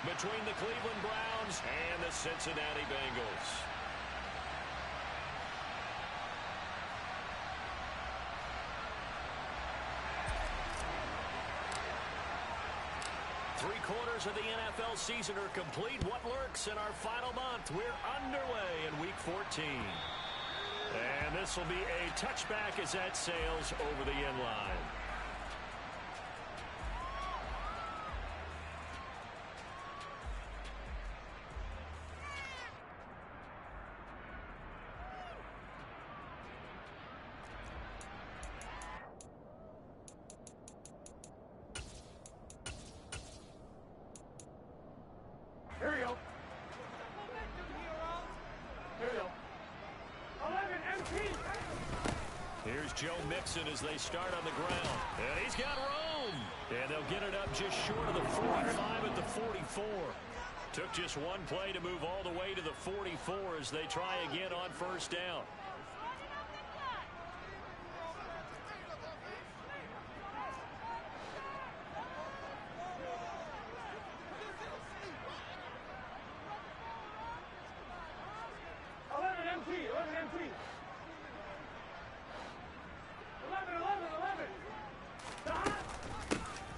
between the Cleveland Browns and the Cincinnati Bengals. Three-quarters of the NFL season are complete. What lurks in our final month? We're underway in Week 14. And this will be a touchback as that sails over the end line. Here we go. Here we go. 11 MP. Here's Joe Mixon as they start on the ground. And he's got room. And they'll get it up just short of the 45 at the 44. Took just one play to move all the way to the 44 as they try again on first down.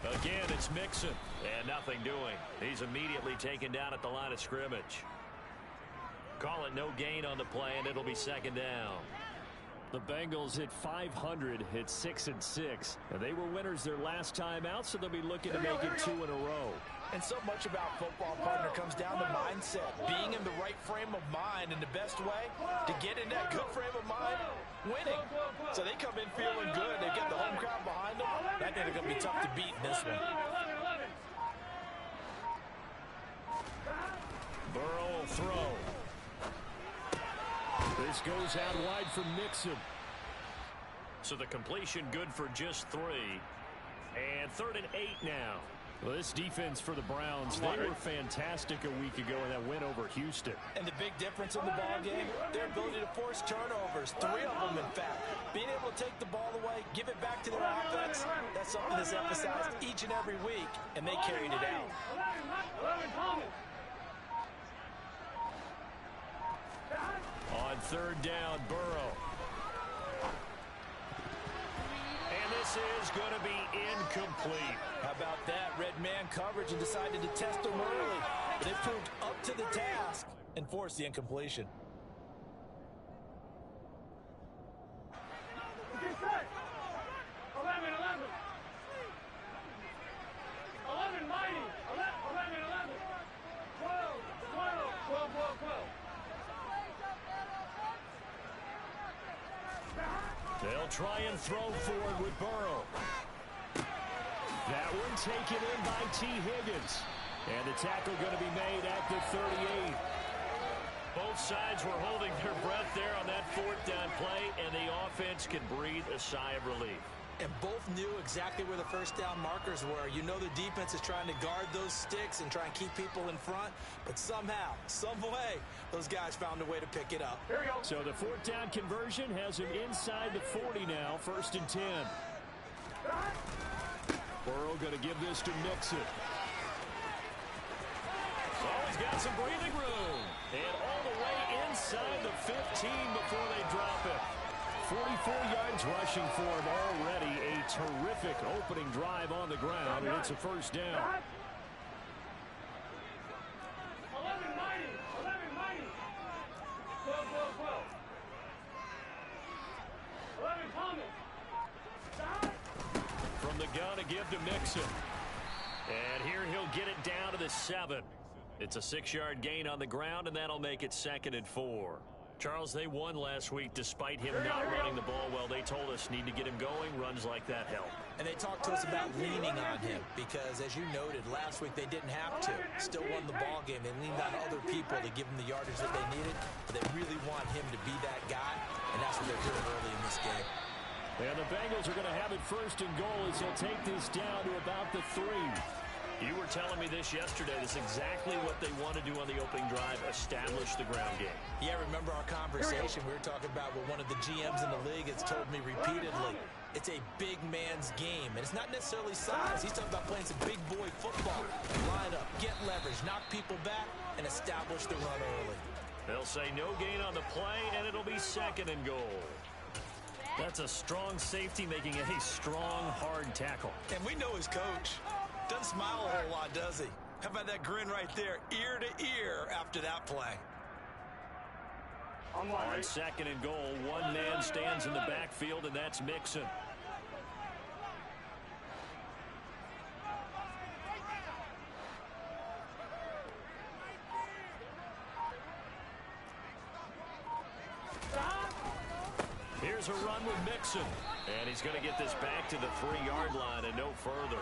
Again, it's Mixon. And nothing doing. He's immediately taken down at the line of scrimmage. Call it no gain on the play, and it'll be second down. The Bengals hit 500, hit 6-6. And they were winners their last time out, so they'll be looking to make it 2 in a row. And so much about football, partner, comes down to mindset. Being in the right frame of mind, and the best way to get in that good frame of mind, winning. So they come in feeling good. They get the home crowd behind them. I think they're going to be tough to beat in this one. Burrow will throw. This goes out wide for Mixon. So the completion good for just 3. And 3rd and 8 now. Well, this defense for the Browns, they were fantastic a week ago in that win over Houston. And the big difference in the ball game, their ability to force turnovers, 3 of them, in fact. Being able to take the ball away, give it back to their offense, that's something that's emphasized each and every week, and they carried it out. On 3rd down, Burrow. And this is going to be incomplete. How about that? Red man coverage and decided to test them early. But they proved up to the task and forced the incompletion. They'll try and throw forward with Burrow. That one taken in by T. Higgins. And the tackle going to be made at the 38. Both sides were holding their breath there on that 4th down play, and the offense can breathe a sigh of relief. And both knew exactly where the first down markers were. You know the defense is trying to guard those sticks and try and keep people in front. But somehow, some way, those guys found a way to pick it up. Here we go. So the 4th down conversion has him inside the 40 now. 1st and 10. Burrow going to give this to Mixon. Oh, he's got some breathing room. And all the way inside the 15 before they drop it. 44 yards rushing for him already. A terrific opening drive on the ground, and it's a 1st down. 11 Thomas. From the gun to give to Mixon. And here he'll get it down to the 7. It's a 6-yard gain on the ground, and that'll make it 2nd and 4. Charles, they won last week despite him not running the ball well. They told us need to get him going. Runs like that help. And they talked to us about leaning on him because, as you noted, last week they didn't have to. Still won the ball game. They leaned on other people to give them the yardage that they needed. But they really want him to be that guy, and that's what they're doing early in this game. And the Bengals are going to have it 1st and goal as they'll take this down to about the 3. You were telling me this yesterday. This is exactly what they want to do on the opening drive, establish the ground game. Yeah, remember our conversation. We were talking about what one of the GMs in the league has told me repeatedly. It's a big man's game, and it's not necessarily size. He's talking about playing some big boy football. Line up, get leverage, coverage, knock people back, and establish the run early. They'll say no gain on the play, and it'll be 2nd and goal. That's a strong safety making a strong, hard tackle. And we know his coach. Doesn't smile a whole lot, does he? How about that grin right there, ear to ear after that play? On 2nd and goal, one man stands in the backfield, and that's Mixon. Here's a run with Mixon. And he's going to get this back to the 3-yard line and no further.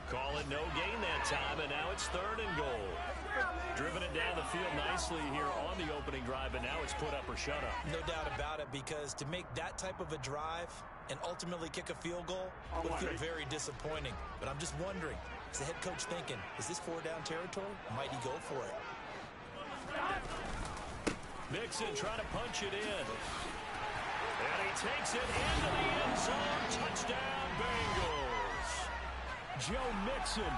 Call it no gain that time, and now it's 3rd and goal. Driven it down the field nicely here on the opening drive, and now it's put up or shut up. No doubt about it, because to make that type of a drive and ultimately kick a field goal would feel very disappointing. But I'm just wondering, is the head coach thinking, is this 4-down territory? Might he go for it? Mixon trying to punch it in. And he takes it into the end zone. Touchdown, Bengals. Joe Mixon,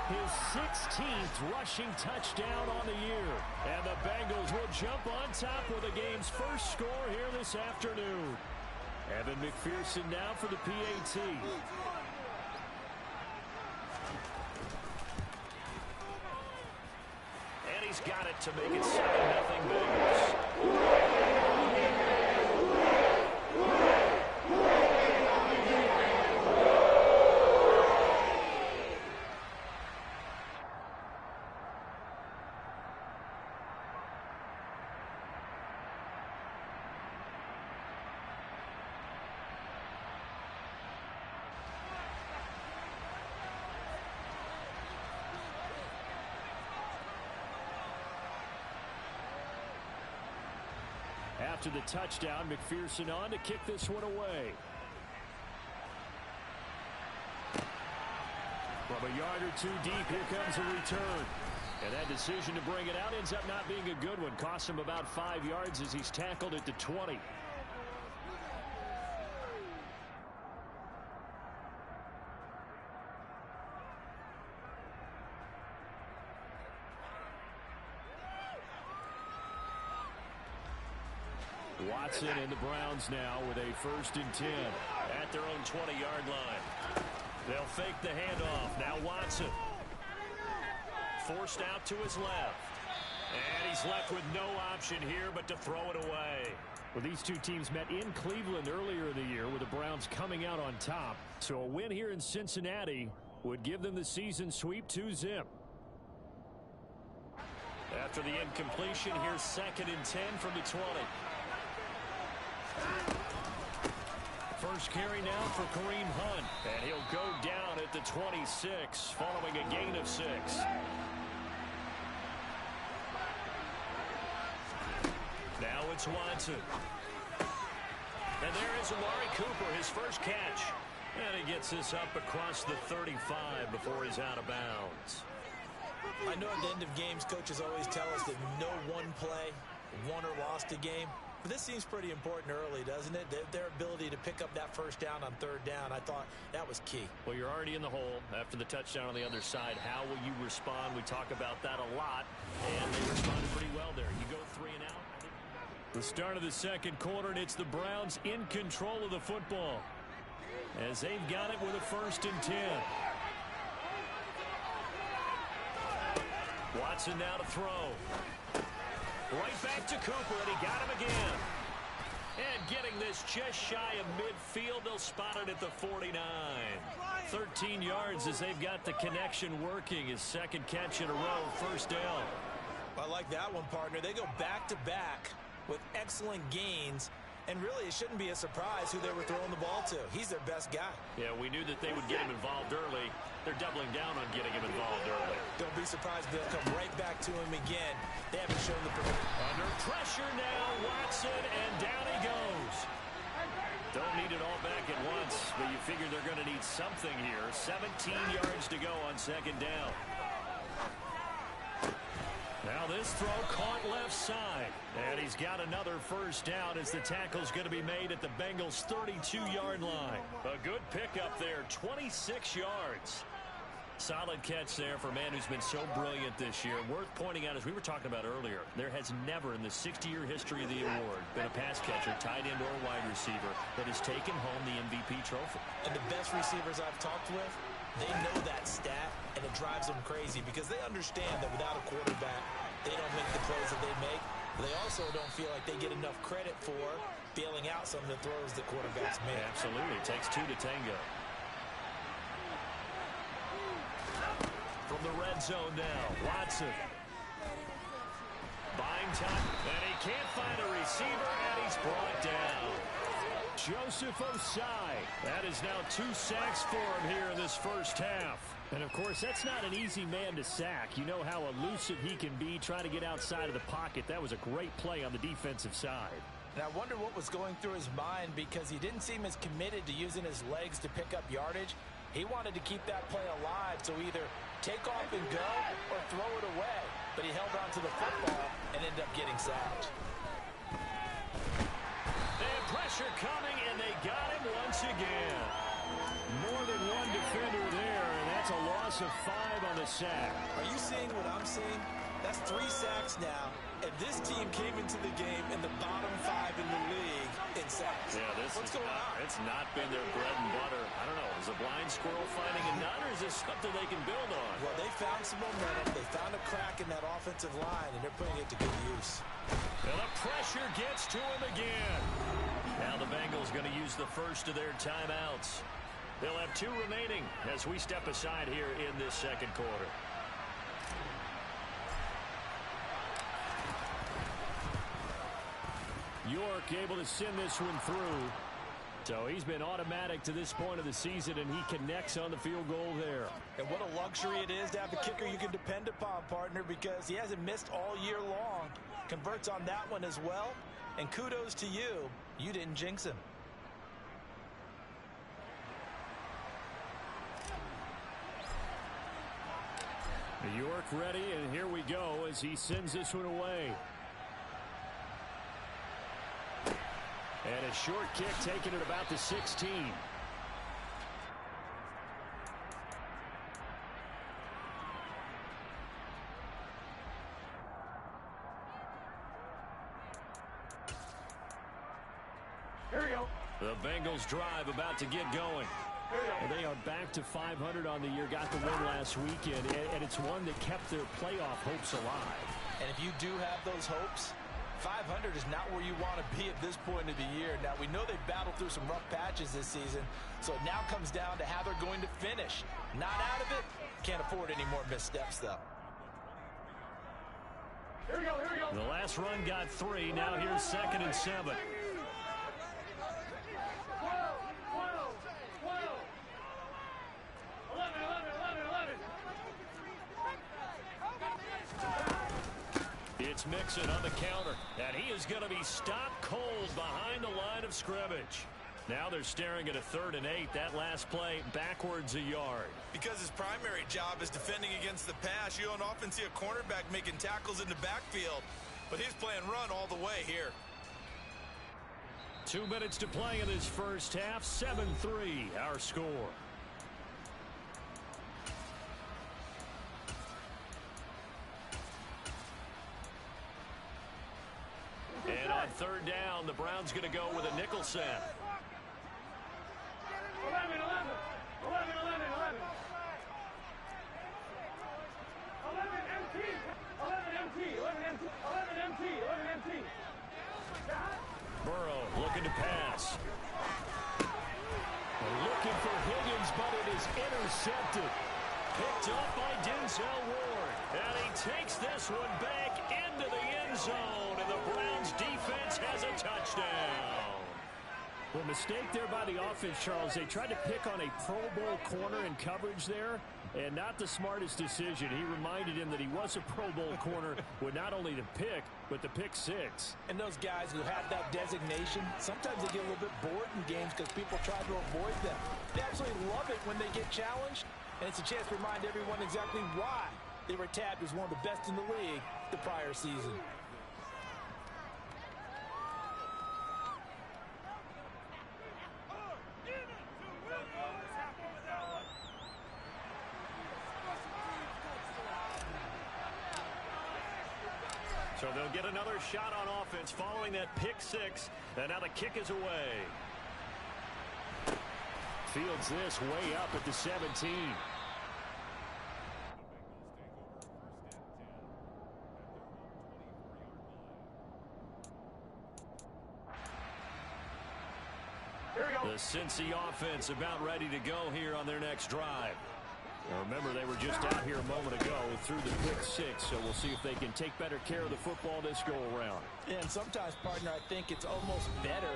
his 16th rushing touchdown on the year. And the Bengals will jump on top with the game's first score here this afternoon. Evan McPherson now for the PAT. And he's got it to make it 7-0 Bengals. After the touchdown, McPherson on to kick this one away. From a yard or two deep, here comes a return. And that decision to bring it out ends up not being a good one. Cost him about 5 yards as he's tackled at the 20. Watson and the Browns now with a 1st and 10 at their own 20-yard line. They'll fake the handoff. Now Watson forced out to his left. And he's left with no option here but to throw it away. Well, these two teams met in Cleveland earlier in the year with the Browns coming out on top. So a win here in Cincinnati would give them the season sweep 2-zip. After the incompletion, here's 2nd and 10 from the 20. First carry now for Kareem Hunt. And he'll go down at the 26 following a gain of 6. Now it's Watson. And there is Amari Cooper, his first catch. And he gets this up across the 35 before he's out of bounds. I know at the end of games, coaches always tell us that no one play won or lost a game. But this seems pretty important early, doesn't it? Their ability to pick up that first down on 3rd down, I thought that was key. Well, you're already in the hole after the touchdown on the other side. How will you respond? We talk about that a lot, and they responded pretty well there. You go 3 and out. The start of the 2nd quarter, and it's the Browns in control of the football as they've got it with a 1st and 10. Watson now to throw. Right back to Cooper, and he got him again. And getting this just shy of midfield, they'll spot it at the 49. 13 yards as they've got the connection working. His 2nd catch in a row, 1st down. I like that one, partner. They go back-to-back with excellent gains. And really, it shouldn't be a surprise who they were throwing the ball to. He's their best guy. Yeah, we knew that they would get him involved early. They're doubling down on getting him involved early. Don't be surprised if they'll come right back to him again. They haven't shown the... Under pressure now, Watson, and down he goes. Don't need it all back at once, but you figure they're going to need something here. 17 yards to go on 2nd down. Now this throw caught left side. And he's got another 1st down as the tackle's going to be made at the Bengals' 32-yard line. A good pickup there, 26 yards. Solid catch there for a man who's been so brilliant this year. Worth pointing out, as we were talking about earlier, there has never in the 60-year history of the award been a pass catcher, tight end, or wide receiver that has taken home the MVP trophy. And the best receivers I've talked with, they know that stat, and it drives them crazy because they understand that without a quarterback, they don't make the plays that they make. They also don't feel like they get enough credit for bailing out some of the throws that quarterbacks make. Absolutely. It takes two to tango. From the red zone now, Watson. Buying time, and he can't find a receiver, and he's brought down. Joseph Osai. That is now 2 sacks for him here in this first half. And, of course, that's not an easy man to sack. You know how elusive he can be trying to get outside of the pocket. That was a great play on the defensive side. And I wonder what was going through his mind because he didn't seem as committed to using his legs to pick up yardage. He wanted to keep that play alive, so either take off and go or throw it away. But he held on to the football and ended up getting sacked. They had pressure coming, and they got him once again. More than one defender there, and that's a loss of 5 on the sack. Are you seeing what I'm seeing? That's 3 sacks now, and this team came into the game in the bottom 5 in the league in sacks. Yeah, What's going on? It's not been their bread and butter. I don't know. Is a blind squirrel finding a nut, or is this something they can build on? Well, they found some momentum. They found a crack in that offensive line, and they're putting it to good use. And the pressure gets to him again. Now the Bengals going to use the first of their timeouts. They'll have 2 remaining as we step aside here in this second quarter. York able to send this one through. So he's been automatic to this point of the season, and he connects on the field goal there. And what a luxury it is to have a kicker you can depend upon, partner, because he hasn't missed all year long. Converts on that one as well. And kudos to you. You didn't jinx him. York ready, and here we go as he sends this one away. And a short kick taken at about the 16. Here we go. The Bengals drive about to get going. Well, they are back to 500 on the year, got the win last weekend, and it's one that kept their playoff hopes alive. And if you do have those hopes, 500 is not where you want to be at this point of the year. Now, we know they battled through some rough patches this season, so it now comes down to how they're going to finish. Not out of it. Can't afford any more missteps, though. Here we go, here we go. The last run got 3. Now here's 2nd and 7. 11. It's Mixon on the counter, and he is going to be stopped cold behind the line of scrimmage. Now they're staring at a 3rd and 8. That last play backwards a yard. Because his primary job is defending against the pass, you don't often see a cornerback making tackles in the backfield. But he's playing run all the way here. 2 minutes to play in this first half. 7-3 our score. And on 3rd down, the Browns going to go with a nickel set. 11 MT. Burrow looking to pass. Looking for Higgins, but it is intercepted. Picked up by Denzel Ward. And he takes this one back into the end zone. And the Browns defense has a touchdown. Well, mistake there by the offense, Charles. They tried to pick on a Pro Bowl corner in coverage there, and not the smartest decision. He reminded him that he was a Pro Bowl corner with not only the pick, but the pick 6. And those guys who have that designation, sometimes they get a little bit bored in games because people try to avoid them. They absolutely love it when they get challenged, and it's a chance to remind everyone exactly why they were tabbed as one of the best in the league the prior season. So they'll get another shot on offense following that pick six. And now the kick is away. Fields this way up at the 17. The Cincy offense about ready to go here on their next drive. Now remember, they were just out here a moment ago through the pick six, so we'll see if they can take better care of the football this go-around. Yeah, and sometimes, partner, I think it's almost better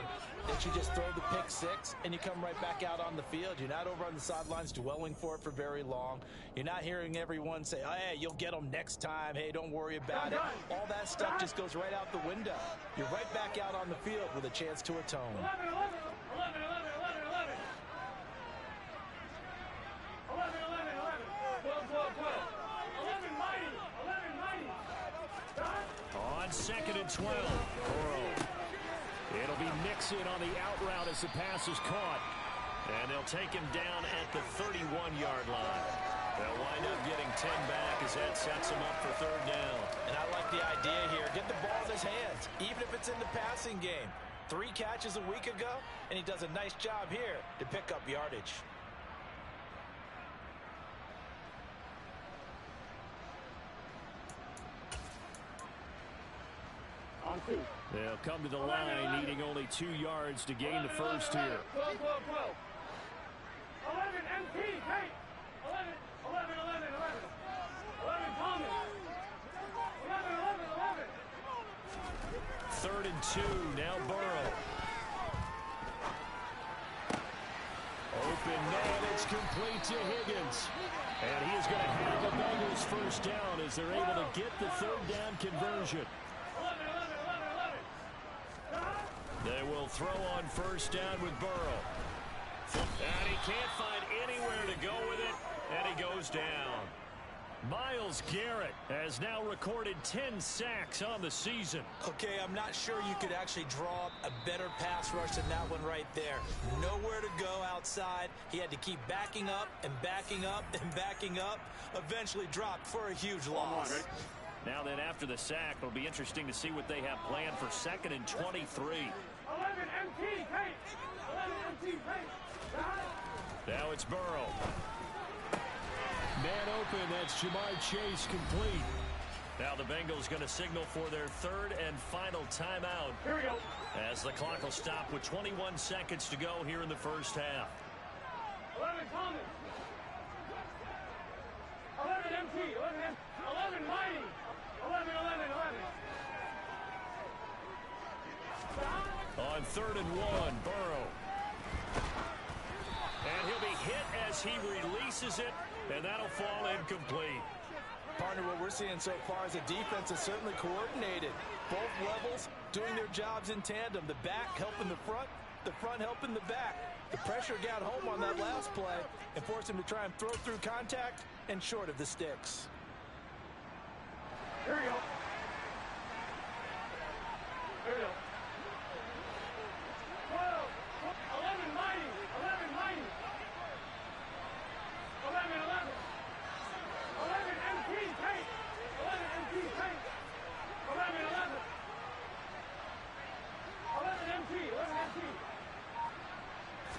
that you just throw the pick six and you come right back out on the field. You're not over on the sidelines dwelling for it for very long. You're not hearing everyone say, oh, hey, you'll get them next time. Hey, don't worry about it. All that stuff just goes right out the window. You're right back out on the field with a chance to atone. 11, 11, 11, 11, 11, 11. 11, 11, 11. 12, 12, 12. 11 mighty. 11 mighty. On second and 12. Burrow. It'll be Mixon on the out route as the pass is caught. And they'll take him down at the 31-yard line. They'll wind up getting 10 back as that sets him up for third down. And I like the idea here. Get the ball in his hands, even if it's in the passing game. 3 catches a week ago, and he does a nice job here to pick up yardage. They'll come to the line needing only 2 yards to gain the first here. 12, 12, 12. 11 MT, hey. 11, 11, 11, 11. 11 Thomas. 11, 11, 11. Third and 2. Now Burrow. Open man. It's complete to Higgins. And he is going to have the Bengals first down as they're able to get the third down conversion. 11, 11, 11, 11. They will throw on first down with Burrow. And he can't find anywhere to go with it, and he goes down. Myles Garrett has now recorded 10 sacks on the season. Okay, I'm not sure you could actually draw up a better pass rush than that one right there. Nowhere to go outside. He had to keep backing up and backing up and backing up. Eventually dropped for a huge loss. Now then, after the sack, it'll be interesting to see what they have planned for second and 23. 11 MT, hey. 11 MT, hey. Now it's Burrow. Man open, that's Jamar Chase complete. Now the Bengals going to signal for their third and final timeout. Here we go. As the clock will stop with 21 seconds to go here in the first half. 11 Thomas. 11 MT, 11 MT. 11 mighty. 11, 11, 11. On third and 1, Burrow. And he'll be hit as he releases it, and that'll fall incomplete. Partner, what we're seeing so far is the defense is certainly coordinated. Both levels doing their jobs in tandem. The back helping the front helping the back. The pressure got home on that last play and forced him to try and throw through contact and short of the sticks. Here we go. Here we go. 12, 11 mighty, 11 mighty. 11, 11. 11 MT, hey. 11 MT, hey. 11, 11. 11 MT, 11 MT.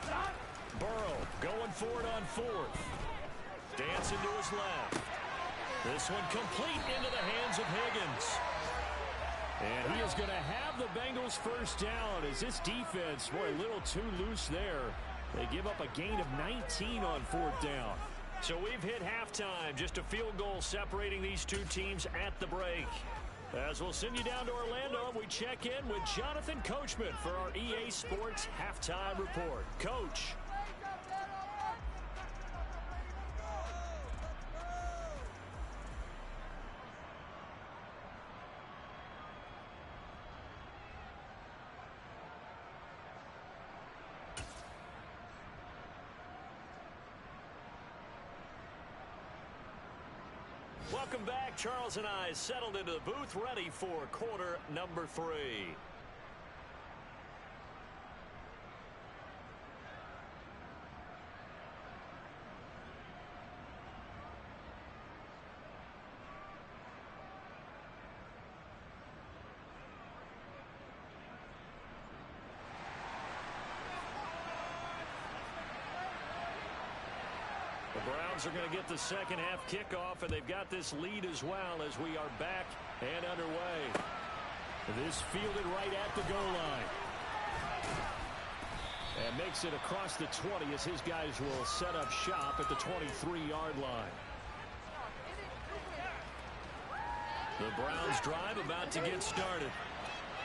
Stop. Burrow going for it on fourth. Dancing to his left. This one complete into the hands of Higgins. And he is going to have the Bengals first down as this defense, boy, a little too loose there. They give up a gain of 19 on fourth down. So we've hit halftime, just a field goal separating these two teams at the break. As we'll send you down to Orlando, we check in with Jonathan Coachman for our EA Sports Halftime Report. Coach. Welcome back. Charles and I settled into the booth ready for quarter number 3. Browns are going to get the second half kickoff, and they've got this lead as well as we are back and underway. This fielded right at the goal line. And makes it across the 20 as his guys will set up shop at the 23-yard line. The Browns drive about to get started.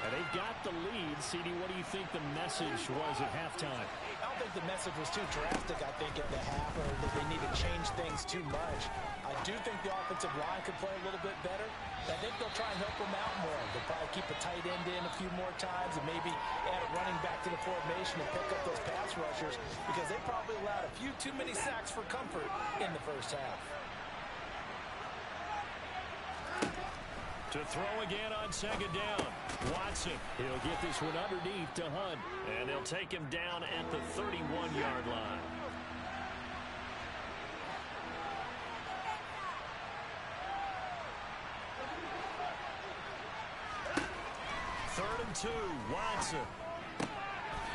And they've got the lead. CD, what do you think the message was at halftime? I don't think the message was too drastic, I think, at the half, or that they need to change things too much. I do think the offensive line could play a little bit better. I think they'll try and help them out more. They'll probably keep a tight end in a few more times and maybe add a running back to the formation and pick up those pass rushers because they probably allowed a few too many sacks for comfort in the first half. To throw again on second down. Watson. He'll get this one underneath to Hunt. And they'll take him down at the 31-yard line. Third and 2. Watson.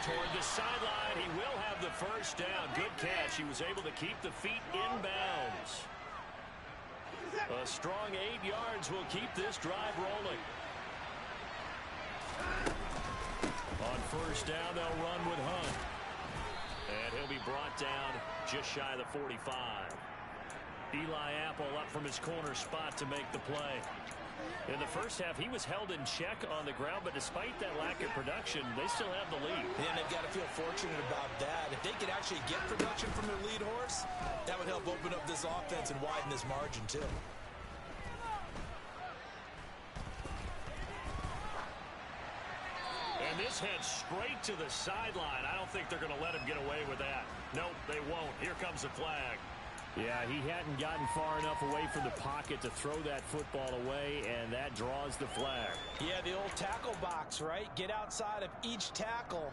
Toward the sideline. He will have the first down. Good catch. He was able to keep the feet inbounds. A strong 8 yards will keep this drive rolling. On first down, they'll run with Hunt. And he'll be brought down just shy of the 45. Eli Apple up from his corner spot to make the play. In the first half, he was held in check on the ground, but despite that lack of production, they still have the lead. And they've got to feel fortunate about that. If they could actually get production from their lead horse, that would help open up this offense and widen this margin, too. And this heads straight to the sideline. I don't think they're going to let him get away with that. Nope, they won't. Here comes the flag. Yeah, he hadn't gotten far enough away from the pocket to throw that football away, and that draws the flag. Yeah, the old tackle box, right? Get outside of each tackle,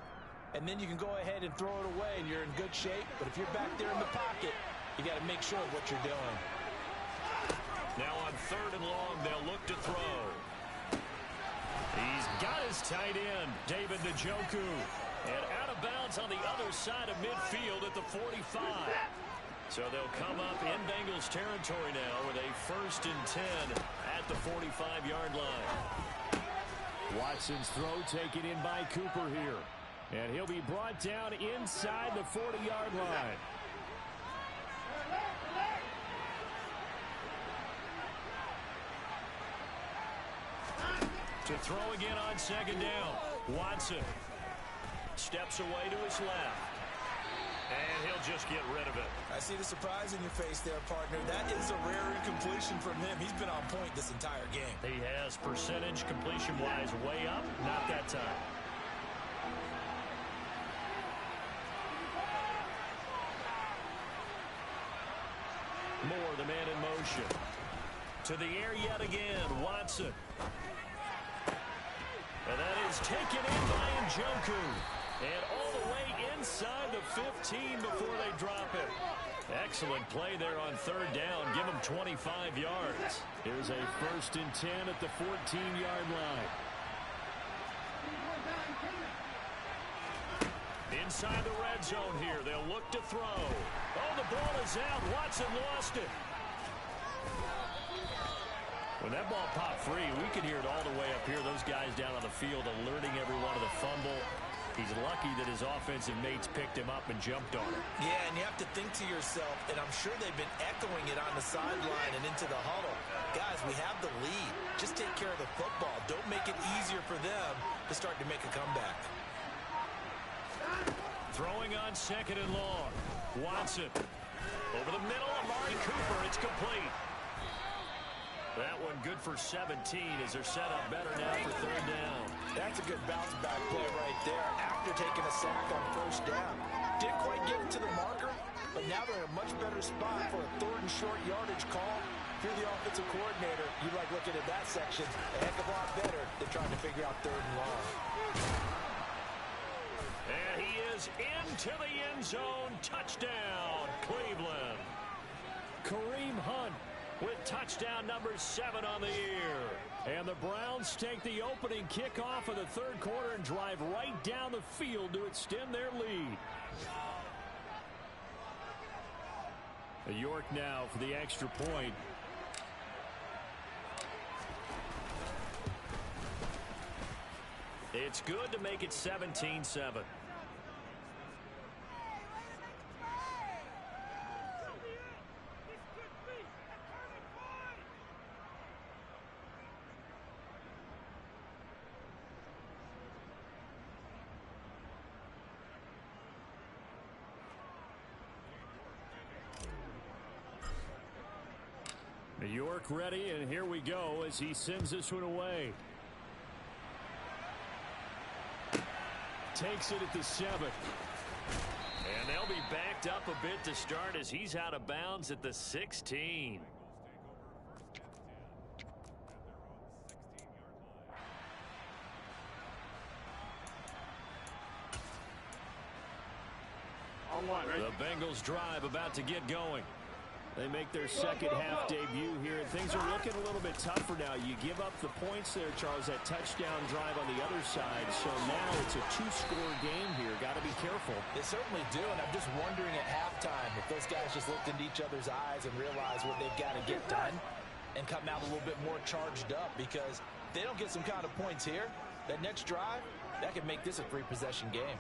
and then you can go ahead and throw it away, and you're in good shape. But if you're back there in the pocket, you got to make sure of what you're doing. Now on third and long, they'll look to throw. He's got his tight end, David Njoku. And out of bounds on the other side of midfield at the 45. So they'll come up in Bengals territory now with a 1st and 10 at the 45-yard line. Watson's throw taken in by Cooper here. And he'll be brought down inside the 40-yard line. To throw again on second down. Watson steps away to his left. And he'll just get rid of it. I see the surprise in your face there, partner. That is a rare incompletion from him. He's been on point this entire game. He has percentage completion-wise way up. Not that time. Moore, the man in motion. To the air yet again. Watson. And that is taken in by Njoku. And all the way inside the 15 before they drop it. Excellent play there on third down. Give them 25 yards. Here's a 1st and 10 at the 14-yard line. Inside the red zone here. They'll look to throw. Oh, the ball is out. Watson lost it. When that ball popped free, we could hear it all the way up here. Those guys down on the field alerting everyone of the fumble. He's lucky that his offensive mates picked him up and jumped on him. Yeah, and you have to think to yourself, and I'm sure they've been echoing it on the sideline and into the huddle. Guys, we have the lead. Just take care of the football. Don't make it easier for them to start to make a comeback. Throwing on second and long. Watson. Over the middle, Amari Cooper. It's complete. That one good for 17 as they're set up better now for third down. That's a good bounce back play right there after taking a sack on first down. Didn't quite get it to the marker, but now they're in a much better spot for a 3rd and short yardage call. If you're the offensive coordinator, you like looking at that section a heck of a lot better than trying to figure out 3rd and long. And he is into the end zone. Touchdown, Cleveland. Kareem Hunt with touchdown number 7 on the year. And the Browns take the opening kickoff of the third quarter and drive right down the field to extend their lead. York now for the extra point. It's good to make it 17-7. York ready, and here we go as he sends this one away. Takes it at the 7. And they'll be backed up a bit to start as he's out of bounds at the 16. The Bengals drive about to get going. They make their second half debut here, and things are looking a little bit tougher now. You give up the points there, Charles, that touchdown drive on the other side. So now it's a 2-score game here. Got to be careful. They certainly do, and I'm just wondering at halftime if those guys just looked into each other's eyes and realized what they've got to get done and come out a little bit more charged up, because if they don't get some kind of points here, that next drive, that could make this a 3-possession game.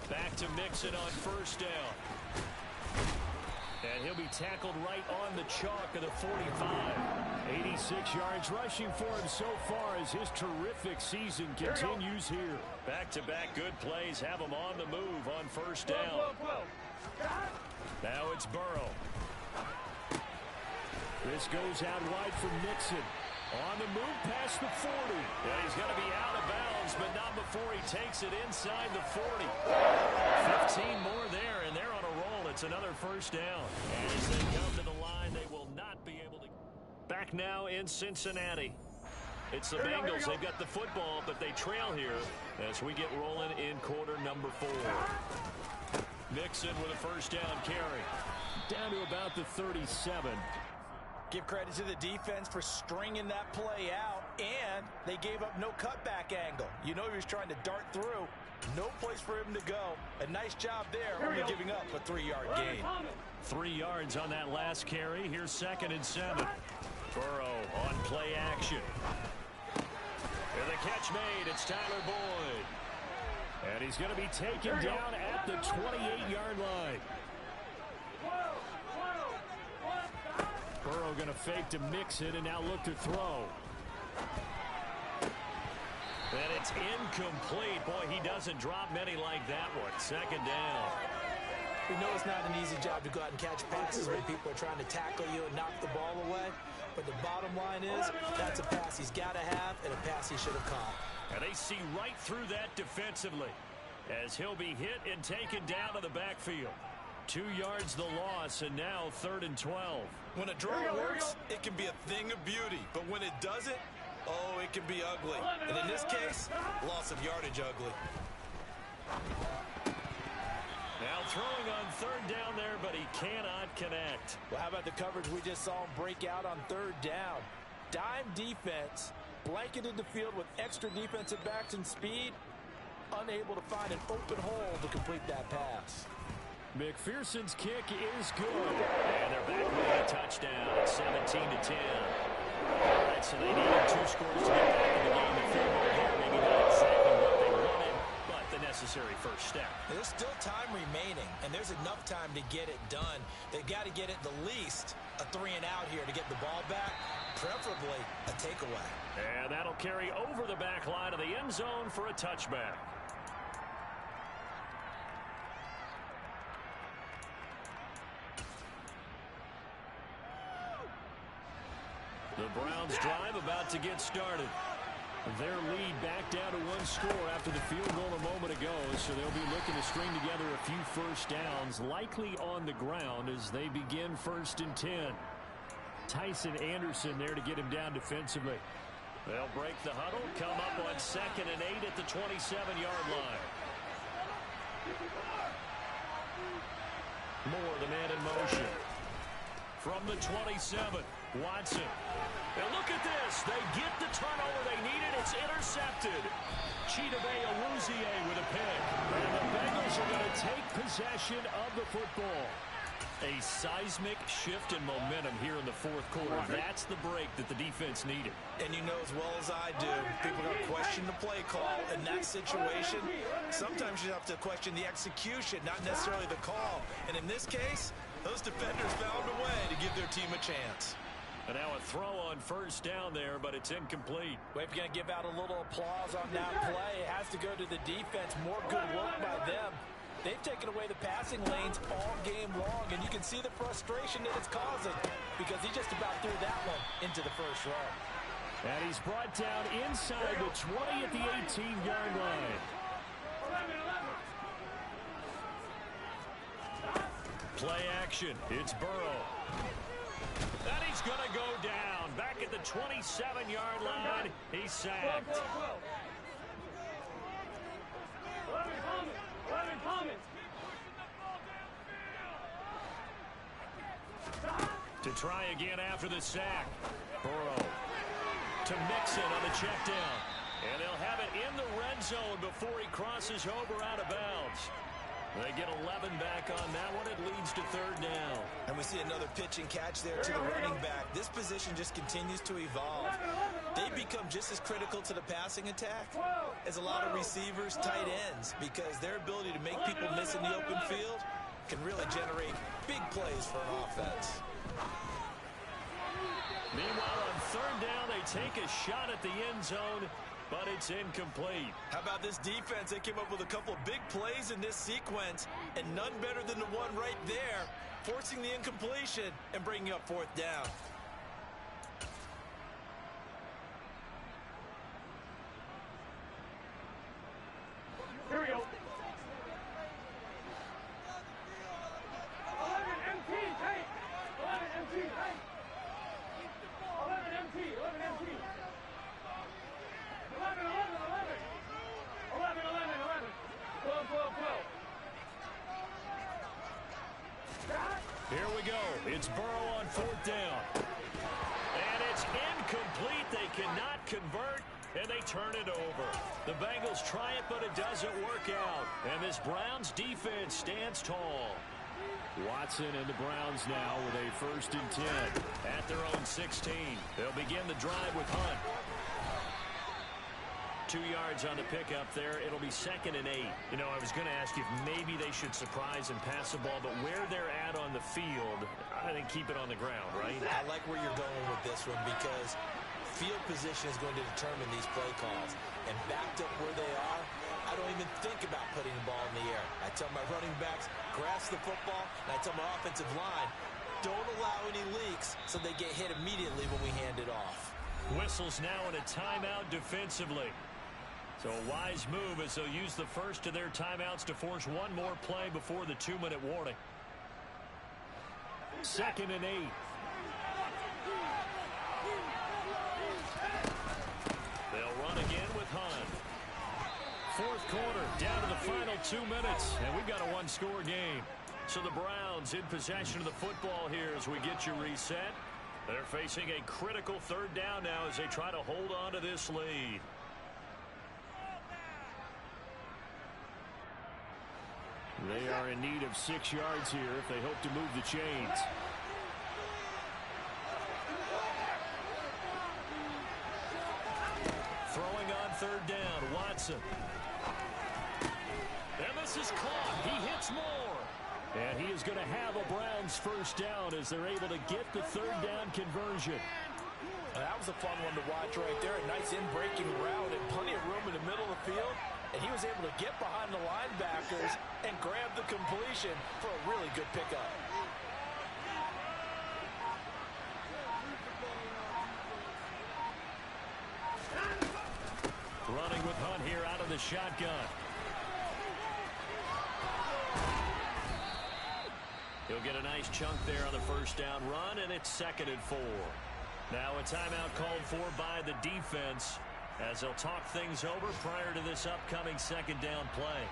Back to Mixon on first down. And he'll be tackled right on the chalk of the 45. 86 yards rushing for him so far as his terrific season continues here. Back-to-back good plays have him on the move on first down. Now it's Burrow. This goes out wide for Mixon. On the move past the 40. Yeah, he's going to be out of bounds, but not before he takes it inside the 40. 15 more there, and they're on a roll. It's another first down. And as they come to the line, they will not be able to. Back now in Cincinnati. It's the Bengals. They've got the football, but they trail here as we get rolling in quarter number 4. Mixon with a first down carry. Down to about the 37. Give credit to the defense for stringing that play out, and they gave up no cutback angle. You know he was trying to dart through. No place for him to go. A nice job there, only giving up a 3-yard gain. 3 yards on that last carry. Here's 2nd and 7. Burrow on play action. And the catch made. It's Tyler Boyd. And he's going to be taken down at the 28-yard line. Burrow going to fake to Mixon and now look to throw. And it's incomplete. Boy, he doesn't drop many like that one. 2nd down. We know it's not an easy job to go out and catch passes when people are trying to tackle you and knock the ball away. But the bottom line is that's a pass he's got to have and a pass he should have caught. And they see right through that defensively as he'll be hit and taken down to the backfield. 2 yards the loss, and now 3rd and 12. When a draw works, it can be a thing of beauty. But when it doesn't, oh, it can be ugly. And in this case, loss of yardage ugly. Now throwing on 3rd down there, but he cannot connect. Well, how about the coverage we just saw him break out on 3rd down? Dime defense, blanketed the field with extra defensive backs and speed, unable to find an open hole to complete that pass. McPherson's kick is good. And they're back with a touchdown at 17-10. All right, so they needed 2 scores to get back in the game. The field goal here, maybe not exactly what they wanted, but the necessary first step. There's still time remaining, and there's enough time to get it done. They've got to get it the least a 3-and-out here to get the ball back, preferably a takeaway. And that'll carry over the back line of the end zone for a touchback. The Browns drive about to get started. Their lead back down to 1 score after the field goal a moment ago, so they'll be looking to string together a few first downs, likely on the ground as they begin 1st and 10. Tyson Anderson there to get him down defensively. They'll break the huddle, come up on 2nd and 8 at the 27-yard line. Moore, the man in motion. From the 27. Watson. And look at this. They get the turnover they needed. It's intercepted. Chidobe Awuzie with a pick. And the Bengals are going to take possession of the football. A seismic shift in momentum here in the fourth quarter. That's the break that the defense needed. And you know as well as I do, people are going to question the play call in that situation. Sometimes you have to question the execution, not necessarily the call. And in this case, those defenders found a way to give their team a chance. And now a throw on first down there, but it's incomplete. Well, if you're going to give out a little applause on that play, it has to go to the defense. More good work by them. They've taken away the passing lanes all game long, and you can see the frustration that it's causing because he just about threw that one into the first row. And he's brought down inside the 20 at the 18-yard line. Play action. It's Burrow. And he's going to go down. Back at the 27-yard line. He's sacked. To try again after the sack. Burrow to Mixon on the check down. And they'll have it in the red zone before he crosses over out of bounds. They get 11 back on that one. It leads to third down. And we see another pitch and catch there to the running back. This position just continues to evolve. They become just as critical to the passing attack as a lot of receivers, tight ends, because their ability to make people miss in the open field can really generate big plays for an offense. Meanwhile, on third down, they take a shot at the end zone, but it's incomplete. How about this defense? They came up with a couple of big plays in this sequence, and none better than the one right there, forcing the incompletion and bringing up fourth down. Here we go. 11 MT, take. 11 MT, take. 11 MT, 11 MT. 11, 11, 11. 11, 11, 11. 12, 12, 12. Here we go. It's Burrow on fourth down. And it's incomplete. They cannot convert, and they turn it over. The Bengals try it, but it doesn't work out. And this Browns defense stands tall. Watson and the Browns now with a 1st and 10 at their own 16. They'll begin the drive with Hunt. 2 yards on the pickup there. It'll be 2nd and 8. You know, I was going to ask you if maybe they should surprise and pass the ball, but where they're at on the field, I think keep it on the ground, right? I like where you're going with this one because field position is going to determine these play calls. And backed up where they are, I don't even think about putting the ball in the air. I tell my running backs, grasp the football, and I tell my offensive line, don't allow any leaks so they get hit immediately when we hand it off. Whistles now in a timeout defensively. So a wise move as they'll use the first of their timeouts to force one more play before the 2-minute warning. 2nd and 8. They'll run again with Hunt. Fourth quarter, down to the final 2 minutes, and we've got a one-score game. So the Browns in possession of the football here as we get you reset. They're facing a critical third down now as they try to hold on to this lead. They are in need of 6 yards here if they hope to move the chains. Throwing on third down, Watson. And this is caught. He hits more. And he is going to have a Browns first down as they're able to get the third down conversion. That was a fun one to watch right there. A nice in-breaking route and plenty of room in the middle of the field. And he was able to get behind the linebackers and grab the completion for a really good pickup. Running with Hunt here out of the shotgun. He'll get a nice chunk there on the first down run, and it's 2nd and 4. Now a timeout called for by the defense as they'll talk things over prior to this upcoming 2nd down play.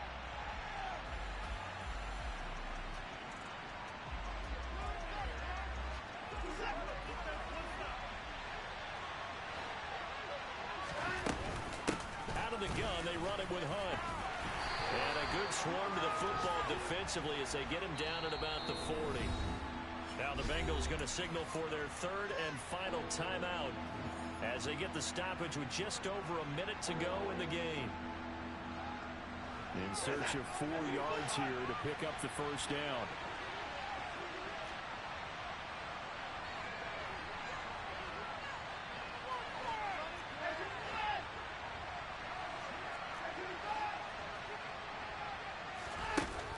run it with Hunt. And a good swarm to the football defensively as they get him down at about the 40. Now the Bengals going to signal for their third and final timeout as they get the stoppage with just over a minute to go in the game. In search of 4 yards here to pick up the first down.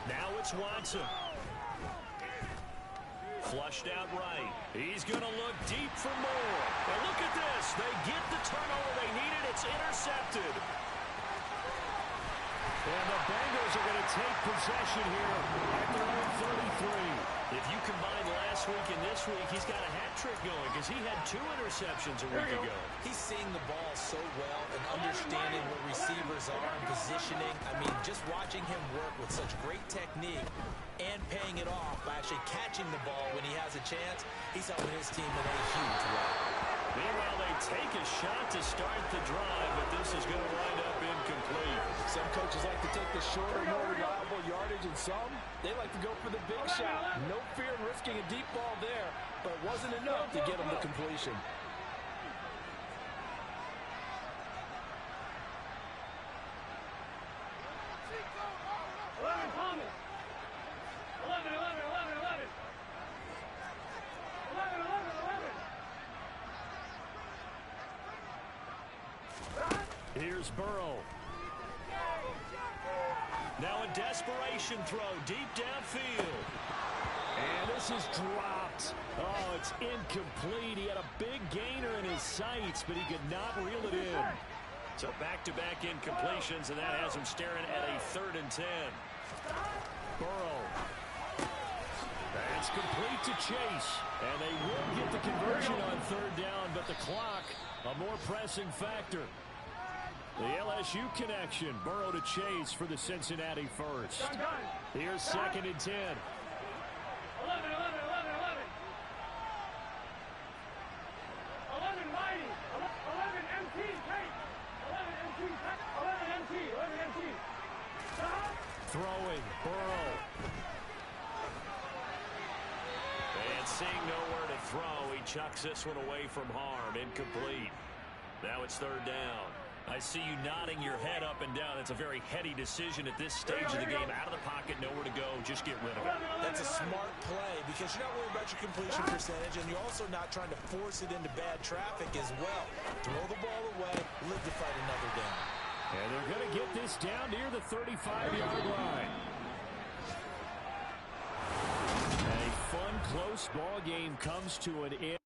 Now it's Watson. Flushed out right. He's going to look deep for more. And look at this. They get the turnover they needed. It's intercepted. And the Bengals are going to take possession here at their own 33. If you combine last week and this week, he's got a hat trick going because he had 2 interceptions a week ago. He's seeing the ball so well and understanding where receivers are and positioning. I mean, just watching him work with such great technique and paying it off by actually catching the ball when he has a chance, he's helping his team in a huge way. Meanwhile, they take a shot to start the drive, but this is going to wind up incomplete. Some coaches like to take the shorter, more reliable yardage, and some, they like to go for the big shot. No fear in risking a deep ball there, but it wasn't enough to get him to completion. Here's Burrow. Now a desperation throw deep downfield. And this is dropped. Oh, it's incomplete. He had a big gainer in his sights, but he could not reel it in. So back-to-back incompletions, and that has him staring at a 3rd and 10. Burrow. That's complete to Chase. And they will get the conversion on 3rd down, but the clock, a more pressing factor. The LSU connection. Burrow to Chase for the Cincinnati first. Here's 2nd and 10. 11 mighty. 11 MT. 11 MT. Throwing. Burrow. And seeing nowhere to throw, he chucks this one away from harm. Incomplete. Now it's 3rd down. I see you nodding your head up and down. It's a very heady decision at this stage of the game. Out of the pocket, nowhere to go. Just get rid of it. That's a smart play because you're not worried about your completion percentage, and you're also not trying to force it into bad traffic as well. Throw the ball away, live to fight another down. And they're going to get this down near the 35-yard line. A fun, close ball game comes to an end.